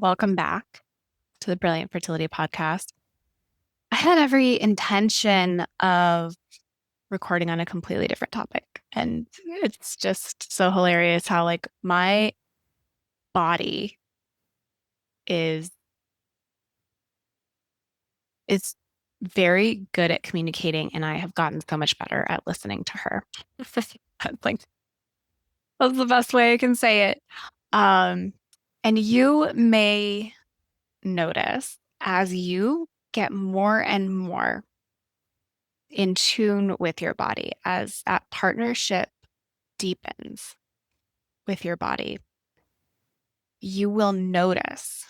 Welcome back to the Brilliant Fertility Podcast. I had every intention of recording on a completely different topic. And it's just so hilarious how my body is is very good at communicating, and I have gotten so much better at listening to her. Like that's the best way I can say it. Um, and you may notice as you get more and more in tune with your body, as that partnership deepens with your body, you will notice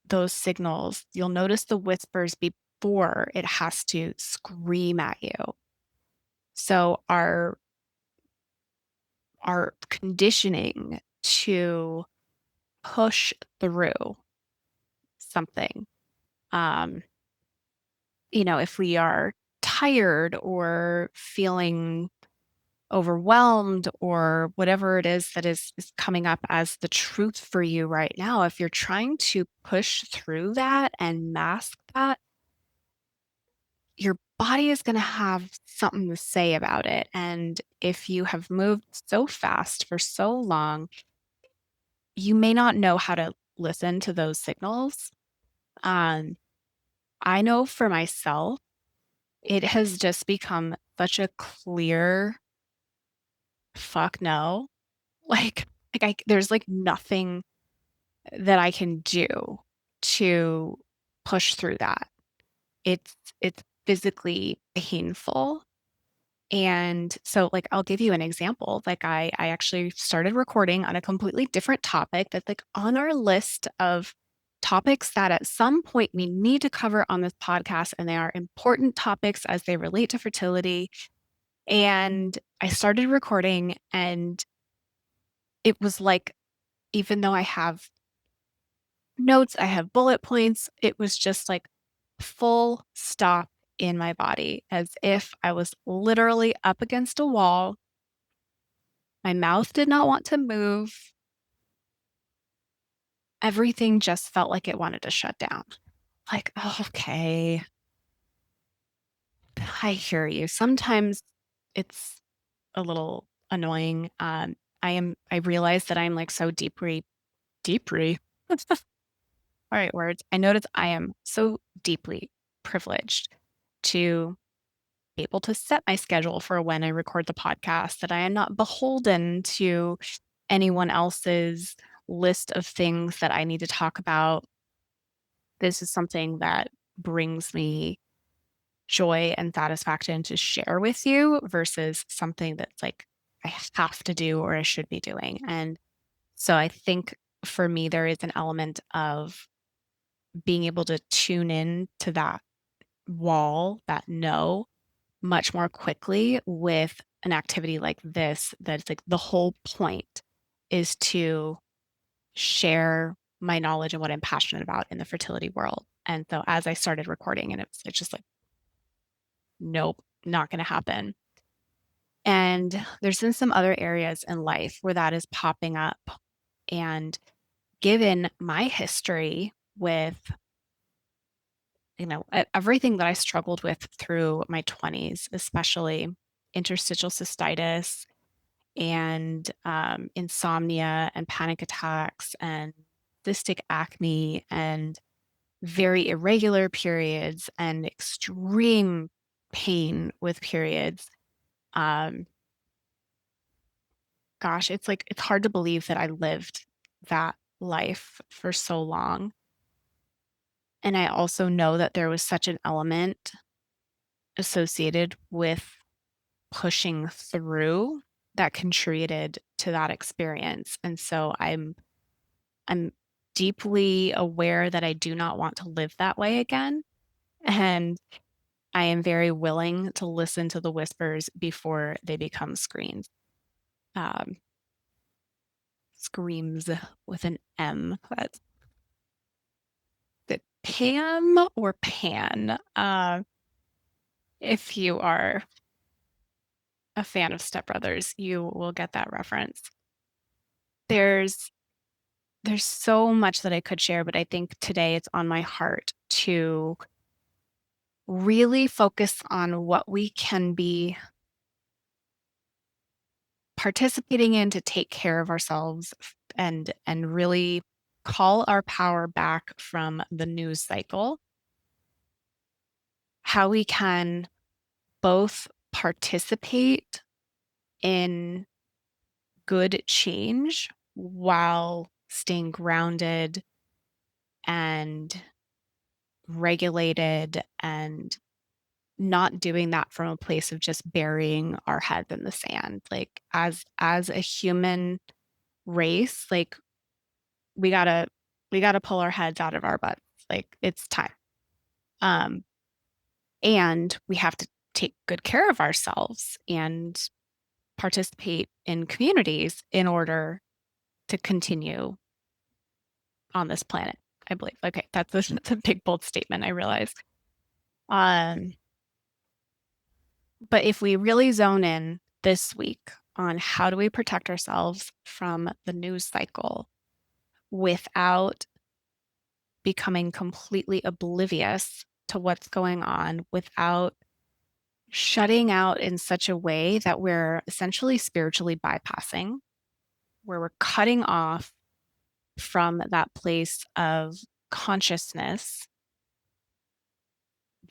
those signals. You'll notice the whispers before it has to scream at you. So our conditioning to push through something, um, if we are tired or feeling overwhelmed or whatever it is that is coming up as the truth for you right now, if you're trying to push through that and mask that, your body is going to have something to say about it. And if you have moved so fast for so long, you may not know how to listen to those signals. Um, I know for myself, it has just become such a clear fuck no. There's nothing that I can do to push through that. It's physically painful. And so I'll give you an example. I actually started recording on a completely different topic that's on our list of topics that at some point we need to cover on this podcast, and they are important topics as they relate to fertility. And I started recording, and it was even though I have notes, I have bullet points, it was just full stop in my body, as if I was literally up against a wall. My mouth did not want to move. Everything just felt like it wanted to shut down. Oh, okay, I hear you. Sometimes it's a little annoying. I realize that I'm so deeply, all right, words. I notice I am so deeply privileged to be able to set my schedule for when I record the podcast, that I am not beholden to anyone else's list of things that I need to talk about. This is something that brings me joy and satisfaction to share with you versus something that's I have to do or I should be doing. And so I think for me, there is an element of being able to tune in to that wall, that no, much more quickly with an activity like this. That's the whole point is to share my knowledge and what I'm passionate about in the fertility world. And so as I started recording, and it's just nope, not going to happen. And there's been some other areas in life where that is popping up. And given my history with everything that I struggled with through my 20s, especially interstitial cystitis and insomnia and panic attacks and cystic acne and very irregular periods and extreme pain with periods. Um, Gosh, it's hard to believe that I lived that life for so long. And I also know that there was such an element associated with pushing through that contributed to that experience. And so I'm deeply aware that I do not want to live that way again. And I am very willing to listen to the whispers before they become screams. Um, Screams with an M. That's it. Pam or Pan? If you are a fan of Step Brothers, you will get that reference. There's there's so much that I could share, but I think today it's on my heart to really focus on what we can be participating in to take care of ourselves and really call our power back from the news cycle. How we can both participate in good change while staying grounded and regulated and not doing that from a place of just burying our heads in the sand. Like as a human race, like we gotta we gotta pull our heads out of our butts. Like it's time. Um, and we have to take good care of ourselves and participate in communities in order to continue on this planet, I believe. Okay, that's a big bold statement, I realize. Um, but if we really zone in this week on how do we protect ourselves from the news cycle without becoming completely oblivious to what's going on, without shutting out in such a way that we're essentially spiritually bypassing, where we're cutting off from that place of consciousness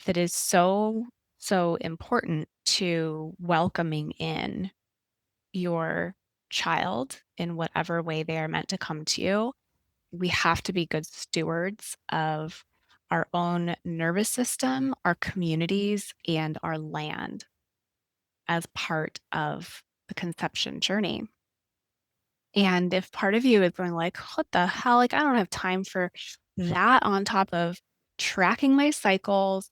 that is so, so important to welcoming in your child in whatever way they are meant to come to you. We have to be good stewards of our own nervous system, our communities, and our land as part of the conception journey. And if part of you is going like, what the hell? Like, I don't have time for that on top of tracking my cycles,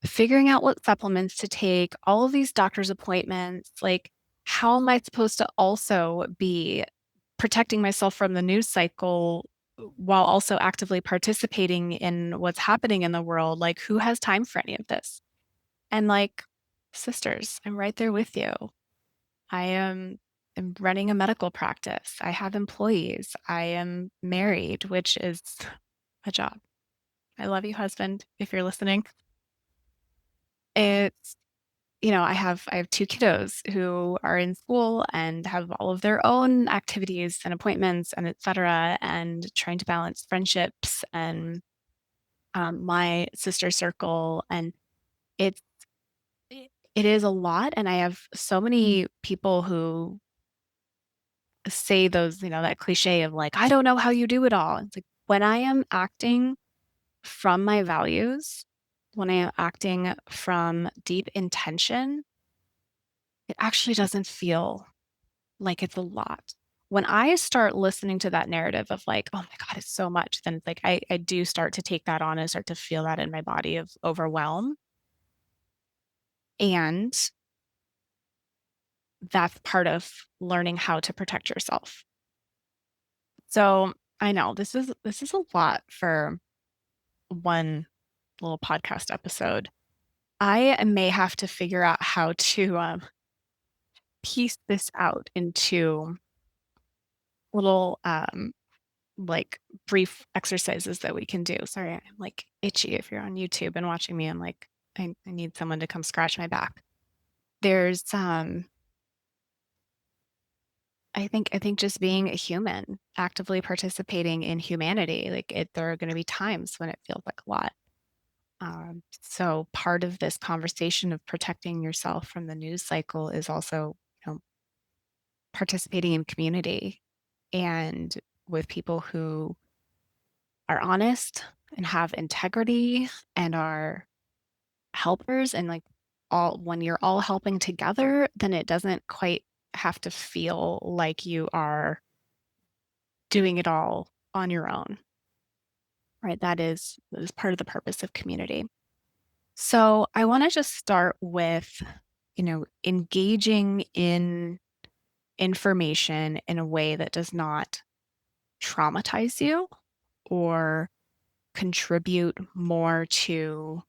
figuring out what supplements to take, all of these doctor's appointments. Like, how am I supposed to also be protecting myself from the news cycle while also actively participating in what's happening in the world? Like, who has time for any of this? And like, sisters, I'm right there with you. I am running a medical practice. I have employees. I am married, which is a job. I love you, husband, if you're listening. It's, I have two kiddos who are in school and have all of their own activities and appointments and et cetera, and trying to balance friendships and my sister circle. And it's it is a lot. And I have so many people who say those, that cliche of like, I don't know how you do it all. It's like when I am acting from my values, when I am acting from deep intention, it actually doesn't feel like it's a lot. When I start listening to that narrative of like, oh my God, it's so much, then it's like I do start to take that on and start to feel that in my body of overwhelm. And that's part of learning how to protect yourself. So I know this is a lot for one little podcast episode. I may have to figure out how to piece this out into little like brief exercises that we can do. Sorry, I'm like itchy if you're on YouTube and watching me. I'm like, I need someone to come scratch my back. There's I think just being a human, actively participating in humanity, like there are going to be times when it feels like a lot. So part of this conversation of protecting yourself from the news cycle is also, participating in community and with people who are honest and have integrity and are helpers. And like all when you're all helping together, then it doesn't quite have to feel like you are doing it all on your own, right? That is part of the purpose of community. So I want to just start with, engaging in information in a way that does not traumatize you or contribute more to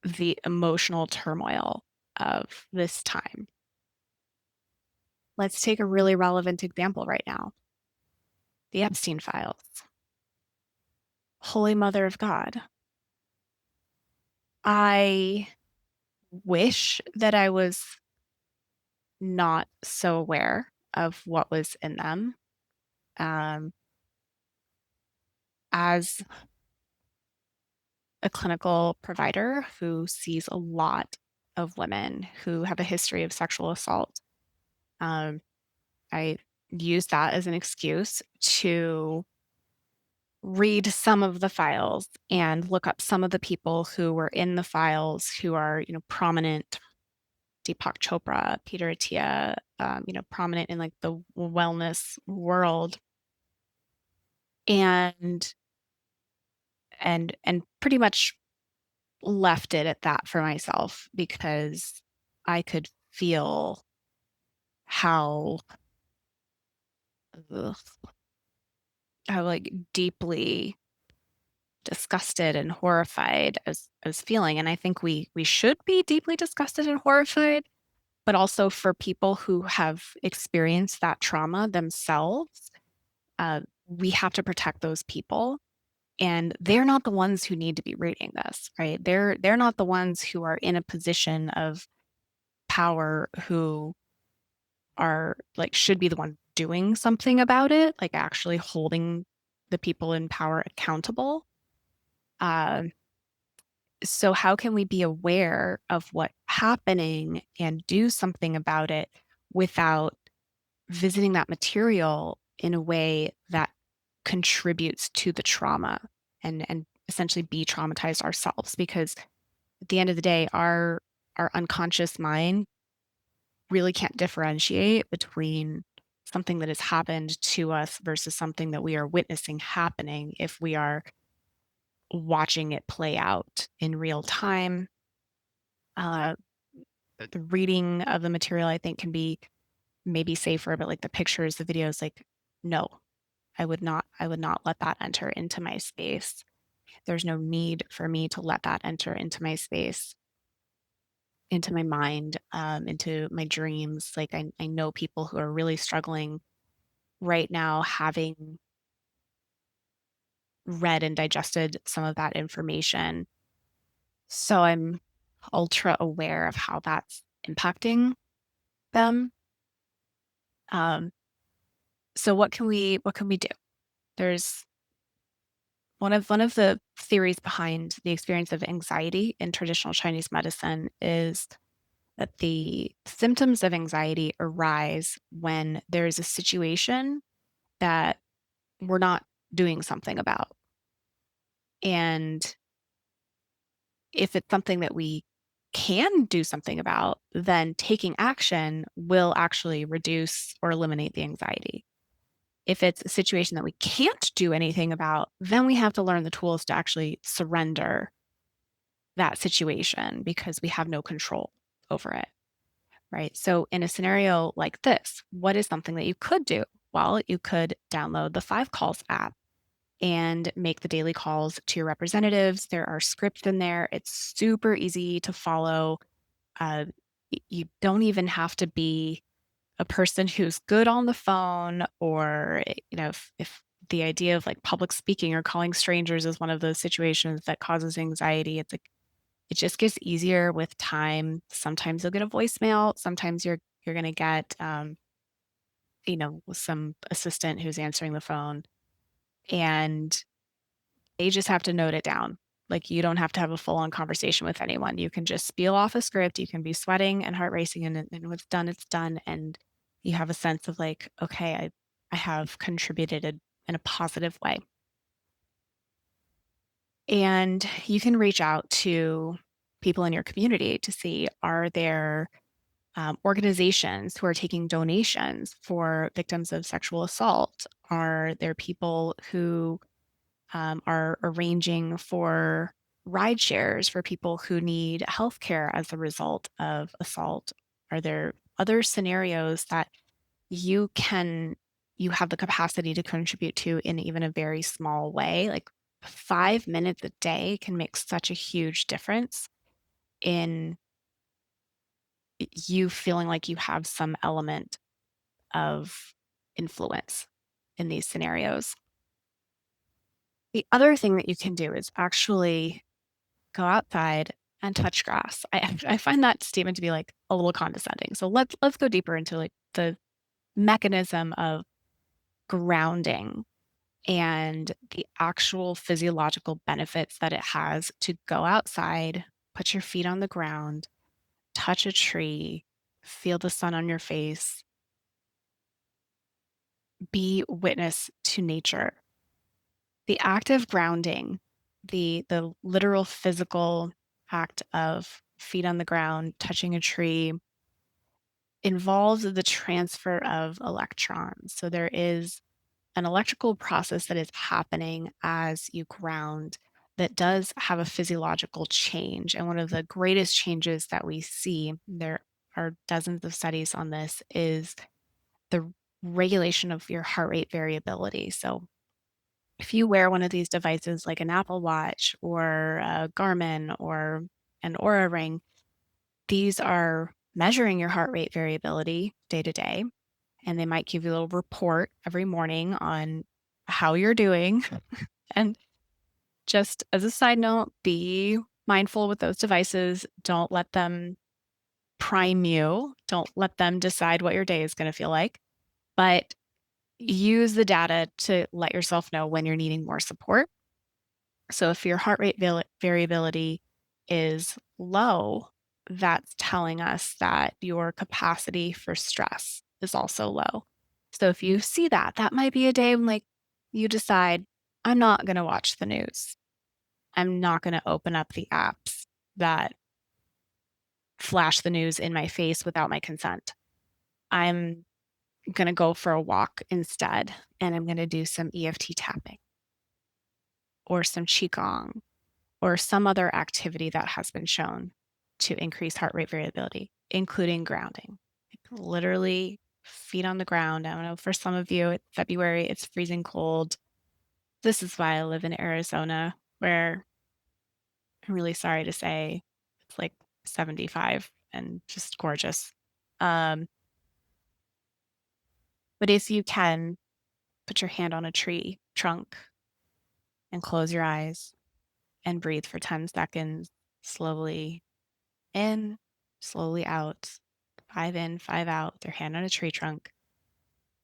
the emotional turmoil of this time. Let's take a really relevant example right now, the Epstein files. Holy Mother of God, I wish that I was not so aware of what was in them. Um, as a clinical provider who sees a lot of women who have a history of sexual assault, um, I use that as an excuse to read some of the files and look up some of the people who were in the files who are, prominent. Deepak Chopra, Peter Attia, prominent in like the wellness world, and and pretty much left it at that for myself because I could feel how ugh, how like deeply disgusted and horrified as feeling. And I think we should be deeply disgusted and horrified, but also for people who have experienced that trauma themselves, uh, we have to protect those people. And they're not the ones who need to be reading this, right? They're not the ones who are in a position of power who are like should be the one doing something about it, like actually holding the people in power accountable. Um, so how can we be aware of what's happening and do something about it without visiting that material in a way that contributes to the trauma and essentially be traumatized ourselves? Because at the end of the day, our unconscious mind really can't differentiate between something that has happened to us versus something that we are witnessing happening if we are watching it play out in real time. Uh, the reading of the material, I think, can be maybe safer, but like the pictures, the videos, like, no, I would not let that enter into my space. There's no need for me to let that enter into my space, into my mind, into my dreams. Like I know people who are really struggling right now, having read and digested some of that information. So I'm ultra aware of how that's impacting them. Um, so what can we do? There's one of the theories behind the experience of anxiety in traditional Chinese medicine is that the symptoms of anxiety arise when there is a situation that we're not doing something about. And if it's something that we can do something about, then taking action will actually reduce or eliminate the anxiety. If it's a situation that we can't do anything about, then we have to learn the tools to actually surrender that situation because we have no control over it, right? So, in a scenario like this, what is something that you could do? Well, you could download the 5 Calls app and make the daily calls to your representatives. There are scripts in there. It's super easy to follow. Uh, you don't even have to be a person who's good on the phone, or if the idea of like public speaking or calling strangers is one of those situations that causes anxiety, it's like it just gets easier with time. Sometimes you'll get a voicemail. Sometimes you're going to get some assistant who's answering the phone, and they just have to note it down. Like you don't have to have a full-on conversation with anyone. You can just spiel off a script. You can be sweating and heart racing, and when it's done, it's done. And you have a sense of like, okay, I have contributed in a positive way. And you can reach out to people in your community to see, are there organizations who are taking donations for victims of sexual assault? Are there people who are arranging for ride shares for people who need healthcare as a result of assault? Are there other scenarios that you can you have the capacity to contribute to in even a very small way? Like 5 minutes a day can make such a huge difference in you feeling like you have some element of influence in these scenarios. The other thing that you can do is actually go outside and touch grass. I find that statement to be like a little condescending. So let's go deeper into like the mechanism of grounding and the actual physiological benefits that it has to go outside, put your feet on the ground, touch a tree, feel the sun on your face, be witness to nature. The act of grounding, the literal physical act of feet on the ground, touching a tree, involves the transfer of electrons. So there is an electrical process that is happening as you ground that does have a physiological change. And one of the greatest changes that we see, there are dozens of studies on this, is the regulation of your heart rate variability. So if you wear one of these devices like an Apple Watch or a Garmin or an Aura Ring, these are measuring your heart rate variability day to day. And they might give you a little report every morning on how you're doing. And just as a side note, be mindful with those devices. Don't let them prime you. Don't let them decide what your day is going to feel like. But use the data to let yourself know when you're needing more support. So if your heart rate variability is low, that's telling us that your capacity for stress is also low. So if you see that, that might be a day when like you decide, I'm not going to watch the news. I'm not going to open up the apps that flash the news in my face without my consent. I'm going to go for a walk instead, and I'm going to do some EFT tapping or some Qigong or some other activity that has been shown to increase heart rate variability, including grounding. Like literally feet on the ground. I don't know, for some of you, it's February, it's freezing cold. This is why I live in Arizona, where I'm really sorry to say it's like 75 and just gorgeous. Um, but if you can, put your hand on a tree trunk and close your eyes and breathe for 10 seconds slowly in, slowly out, 5 in, 5 out, with your hand on a tree trunk.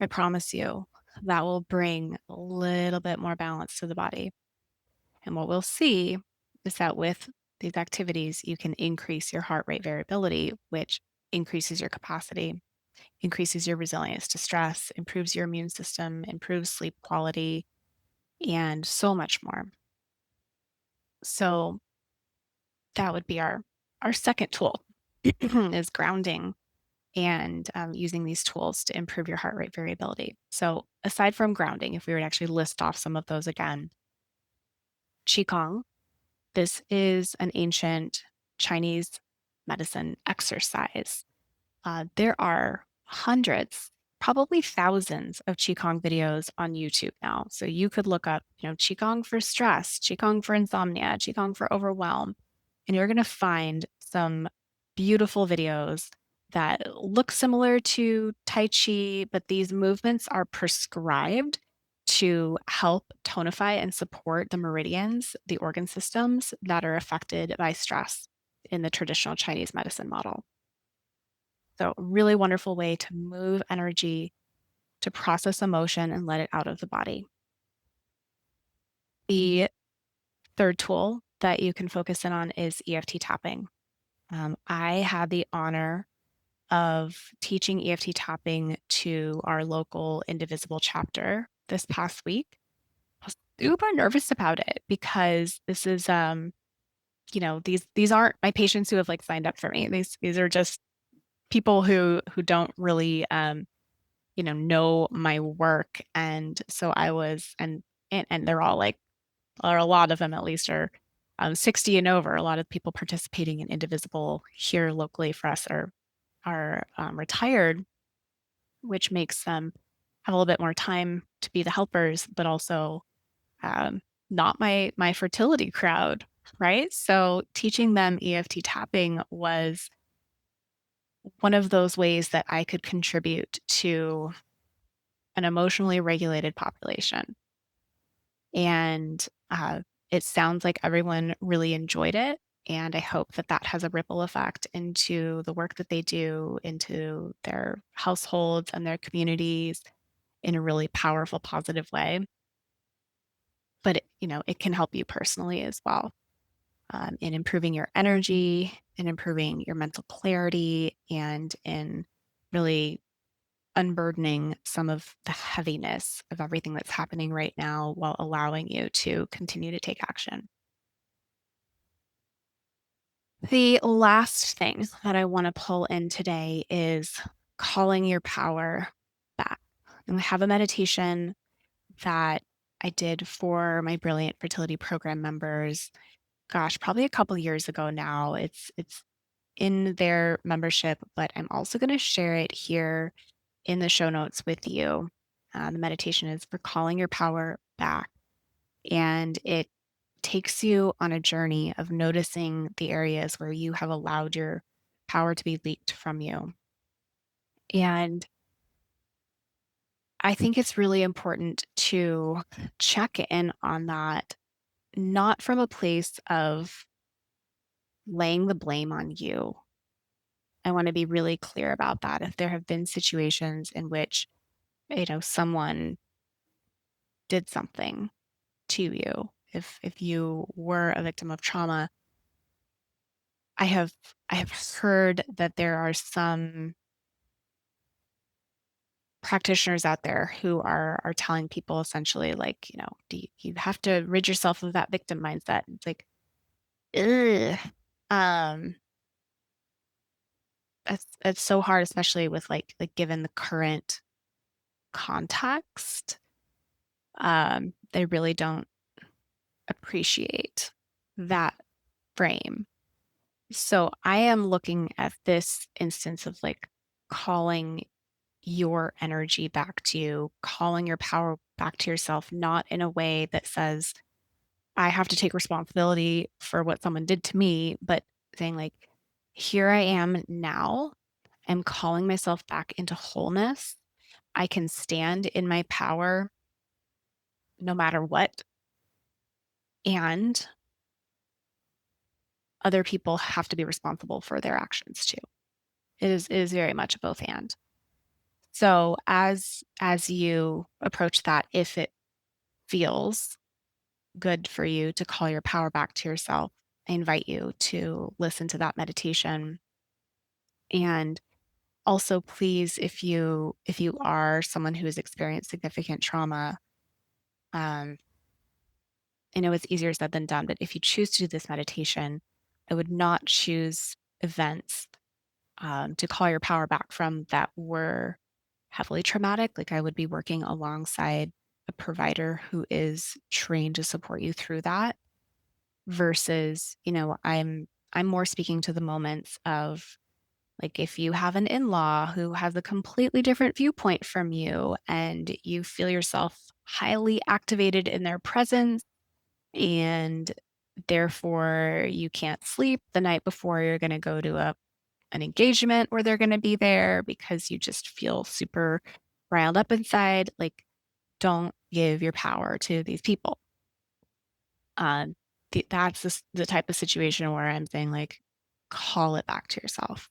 I promise you that will bring a little bit more balance to the body. And what we'll see is that with these activities, you can increase your heart rate variability, which increases your capacity, increases your resilience to stress, improves your immune system, improves sleep quality, and so much more. So that would be our second tool is grounding and using these tools to improve your heart rate variability. So aside from grounding, if we were to actually list off some of those again, Qigong, this is an ancient Chinese medicine exercise. There are hundreds, probably thousands of Qigong videos on YouTube now. So you could look up, Qigong for stress, Qigong for insomnia, Qigong for overwhelm, and you're going to find some beautiful videos that look similar to Tai Chi, but these movements are prescribed to help tonify and support the meridians, the organ systems that are affected by stress in the traditional Chinese medicine model. So, really wonderful way to move energy, to process emotion and let it out of the body. The third tool that you can focus in on is EFT tapping. I had the honor of teaching EFT tapping to our local Indivisible chapter this past week. I was super nervous about it because this is, these aren't my patients who have like signed up for me. These are just people who don't really, know my work. And so I was, and they're all like, or a lot of them at least are 60 and over. A lot of people participating in Indivisible here locally for us are retired, which makes them have a little bit more time to be the helpers, but also not my fertility crowd, right? So teaching them EFT tapping was one of those ways that I could contribute to an emotionally regulated population. And Uh, it sounds like everyone really enjoyed it, and I hope that that has a ripple effect into the work that they do, into their households and their communities in a really powerful, positive way. But it can help you personally as well, in improving your energy, in improving your mental clarity, and in really unburdening some of the heaviness of everything that's happening right now while allowing you to continue to take action. The last thing that I want to pull in today is calling your power back. And I have a meditation that I did for my Brilliant Fertility Program members. Gosh, probably a couple years ago now. It's in their membership, but I'm also going to share it here in the show notes with you. The meditation is for calling your power back, and it takes you on a journey of noticing the areas where you have allowed your power to be leaked from you. And I think it's really important to check in on that, not from a place of laying the blame on you. I want to be really clear about that. If there have been situations in which, someone did something to you, if you were a victim of trauma, I have I have heard that there are some practitioners out there who are telling people essentially like, you have to rid yourself of that victim mindset. It's like, ugh. Um, it's so hard, especially with like given the current context. They really don't appreciate that frame. So I am looking at this instance of like calling your energy back to you, calling your power back to yourself, not in a way that says, I have to take responsibility for what someone did to me, but saying, like, here I am now. I'm calling myself back into wholeness. I can stand in my power no matter what. And other people have to be responsible for their actions too. It is very much a both and. So as you approach that, if it feels good for you to call your power back to yourself, I invite you to listen to that meditation. And also, please, if you are someone who has experienced significant trauma, um, I know it's easier said than done, but if you choose to do this meditation, I would not choose events to call your power back from that were heavily traumatic. Like I would be working alongside a provider who is trained to support you through that versus, I'm more speaking to the moments of like if you have an in-law who has a completely different viewpoint from you and you feel yourself highly activated in their presence and therefore you can't sleep the night before you're going to go to an engagement where they're going to be there because you just feel super riled up inside, like don't give your power to these people. Um, that's the type of situation where I'm saying, like, call it back to yourself.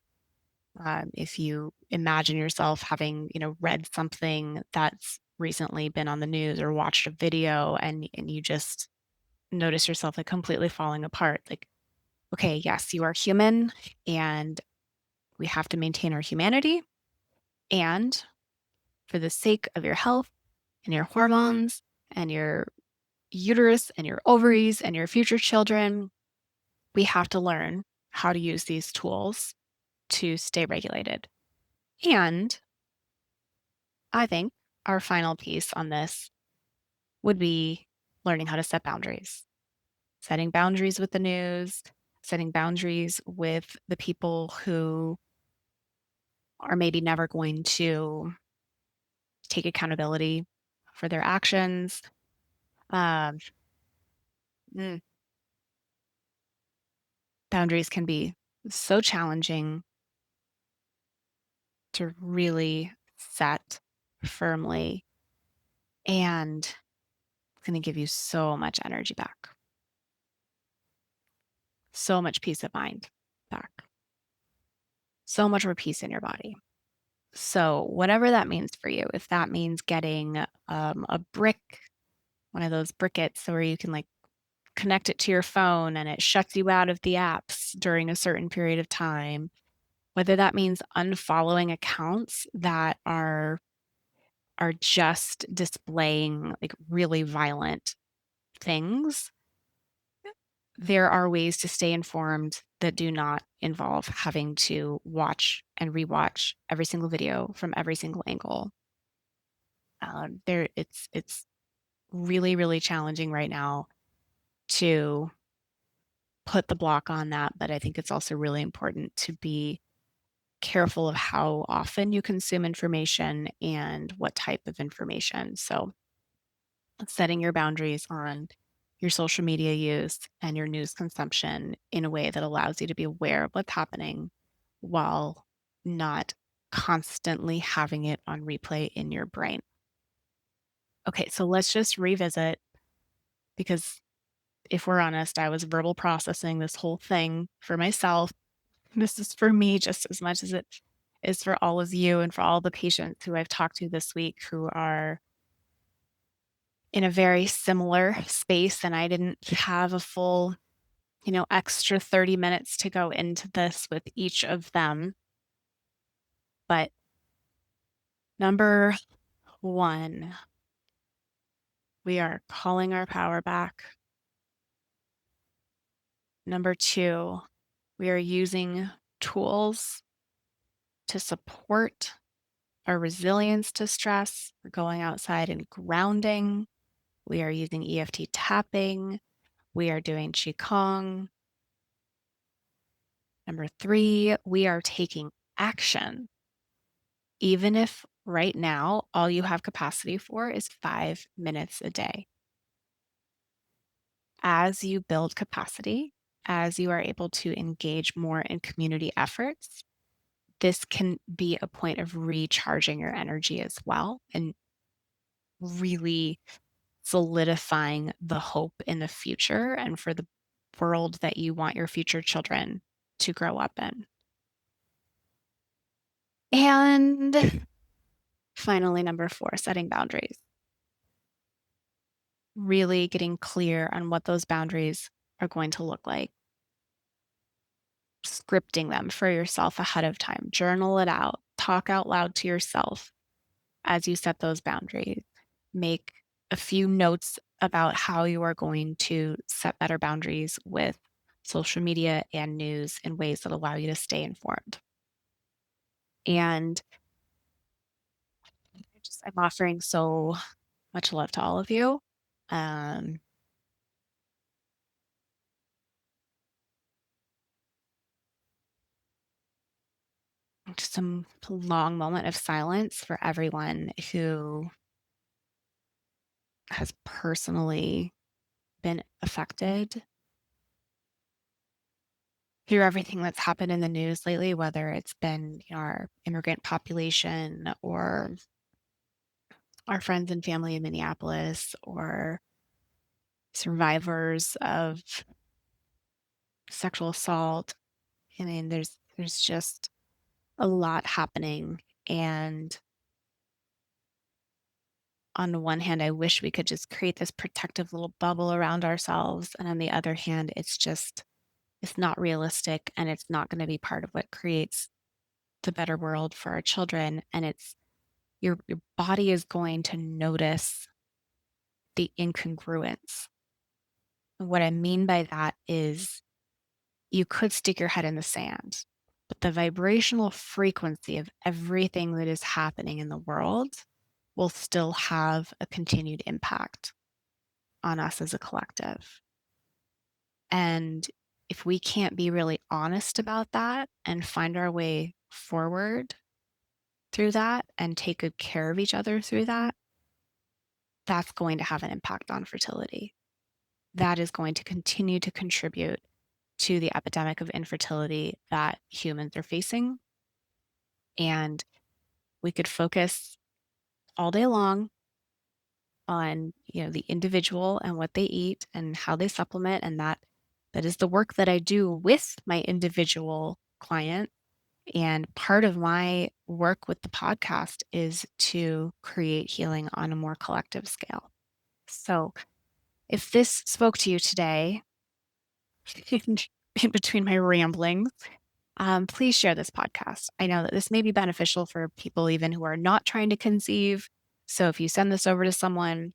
If you imagine yourself having, read something that's recently been on the news or watched a video and you just notice yourself like completely falling apart, like, okay, yes, you are human and we have to maintain our humanity. And for the sake of your health and your hormones and your uterus and your ovaries and your future children, we have to learn how to use these tools to stay regulated. And I think our final piece on this would be learning how to set boundaries, setting boundaries with the news, setting boundaries with the people who are maybe never going to take accountability for their actions. Um, mm, Boundaries can be so challenging to really set firmly. And going to give you so much energy back, so much peace of mind back, so much more peace in your body. So, whatever that means for you, if that means getting a brick, one of those briquettes where you can like connect it to your phone and it shuts you out of the apps during a certain period of time, whether that means unfollowing accounts that are just displaying like really violent things, there are ways to stay informed that do not involve having to watch and rewatch every single video from every single angle. It's really, really challenging right now to put the block on that, but I think it's also really important to be careful of how often you consume information and what type of information. So, setting your boundaries on your social media use and your news consumption in a way that allows you to be aware of what's happening while not constantly having it on replay in your brain. Okay, so let's just revisit because if we're honest, I was verbal processing this whole thing for myself. This is for me just as much as it is for all of you and for all the patients who I've talked to this week who are in a very similar space. And I didn't have a full, extra 30 minutes to go into this with each of them. But number one, we are calling our power back. Number two, we are using tools to support our resilience to stress. We're going outside and grounding. We are using EFT tapping. We are doing Qigong. Number three, we are taking action. Even if right now all you have capacity for is 5 minutes a day. As you build capacity, as you are able to engage more in community efforts, this can be a point of recharging your energy as well and really solidifying the hope in the future and for the world that you want your future children to grow up in. And finally, number four, setting boundaries. Really getting clear on what those boundaries are going to look like. Scripting them for yourself ahead of time. Journal it out. Talk out loud to yourself as you set those boundaries. Make a few notes about how you are going to set better boundaries with social media and news in ways that allow you to stay informed. And I'm offering so much love to all of you. Just some long moment of silence for everyone who has personally been affected through everything that's happened in the news lately, whether it's been our immigrant population or our friends and family in Minneapolis or survivors of sexual assault. I mean, there's just a lot happening. And on the one hand, I wish we could just create this protective little bubble around ourselves. And on the other hand, it's not realistic and it's not going to be part of what creates the better world for our children. And it's your body is going to notice the incongruence. And what I mean by that is you could stick your head in the sand, but the vibrational frequency of everything that is happening in the world will still have a continued impact on us as a collective. And if we can't be really honest about that and find our way forward through that and take good care of each other through that, that's going to have an impact on fertility. That is going to continue to contribute to the epidemic of infertility that humans are facing. And we could focus all day long on, the individual and what they eat and how they supplement. And that is the work that I do with my individual client. And part of my work with the podcast is to create healing on a more collective scale. So if this spoke to you today, in, in between my ramblings, please share this podcast. I know that this may be beneficial for people even who are not trying to conceive. So if you send this over to someone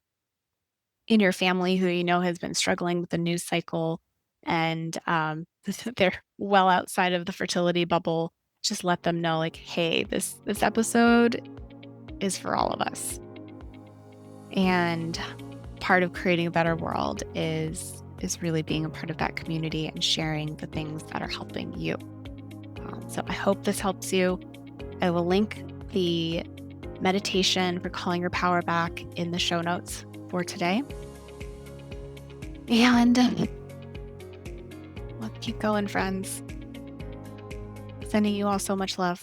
in your family who has been struggling with the news cycle and they're well outside of the fertility bubble, just let them know, like, hey, this episode is for all of us. And part of creating a better world is really being a part of that community and sharing the things that are helping you. So I hope this helps you. I will link the meditation for calling your power back in the show notes for today. And let's keep going, friends. Sending you all so much love.